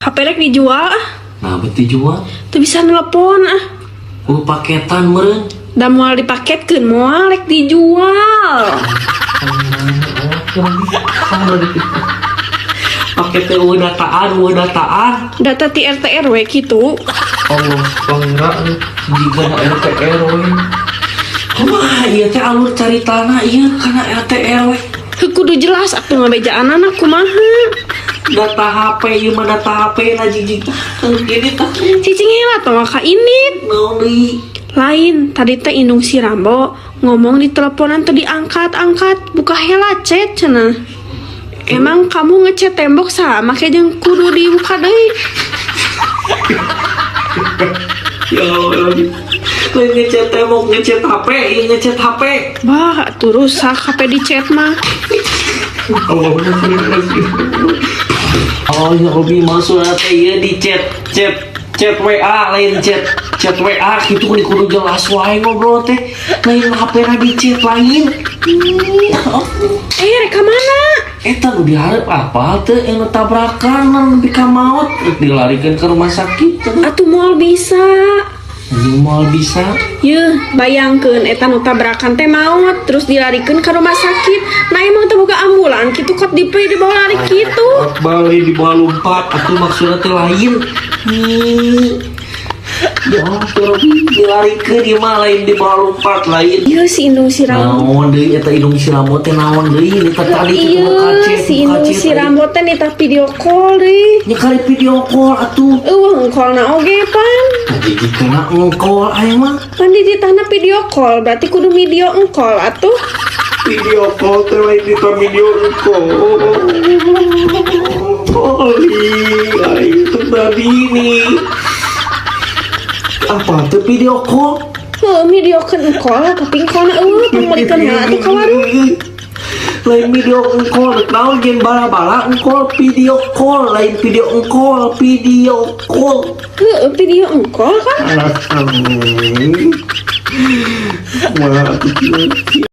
HP rek dijual ah. Nah beti jual. Teu bisa nelpon ah. Paketan meureun. Da moal dipaketkeun moal rek dijual. Paket teh dataan. Data ti RT RW kitu. Allah pangira jika na RT RW. Kumaha ieu teh alur caritana ieu kana RT RW. Kudu jelas atuh ngabejaan anak kumaha. Data HP ieu mah data HP na jijik. Gini tah. Cicing heula tong ka init. Naon deui? Lain, tadi teh indung si Rambo ngomong di teleponan teh diangkat-angkat, buka heula chat cenah. Emang kamu ngechat tembok sama kayak yang kudu dibuka deui. Ya Allah. Lain ngechat tembok, ngechat HP, ieu ngechat HP. Bah, tuh rusak HP di chat mah. Allah bener. Oh ya Robi maksudnya teh ieu di chat WA lain chat WA gitu kudu jelas wae ngobrol teh lain HP na di chat lain. Reka mana? Eta nu diharap apa teh yang tabrakan nepi ka maot dilarikeun ke rumah sakit teh. Atuh moal bisa. Moal bisa. Yeuh, bayangkeun eta nu tabrakan teh maot terus dilarikeun ka rumah sakit. Nah emang teh boga ambulan kitu kot dipe dibawa lari kitu. Bali dibawa lompat atuh maksudna teh lain. Ya Allah, dilarikeun ieu mah lain dibawa lompat lain. Ieu si indung si Rambo. Naon deui eta indung si Rambo teh naon deui eta tadi teh Iya, si indung si Rambo teh nita video call deui. nya kali video call atuh. Engkolna oge pan. Jadi kena ngkol aya mah. Pan di ditana video call, berarti kudu video engkol atuh. Video call teh lain di video call. Lain tadi nih. Apa tuh video call? Video kan engkol, tapi engkolna pemelikan heula atuh ka warung. Lain video call, tahu gen bala-bala engkol video call, lain video engkol, video call. Video engkol kan? Wah,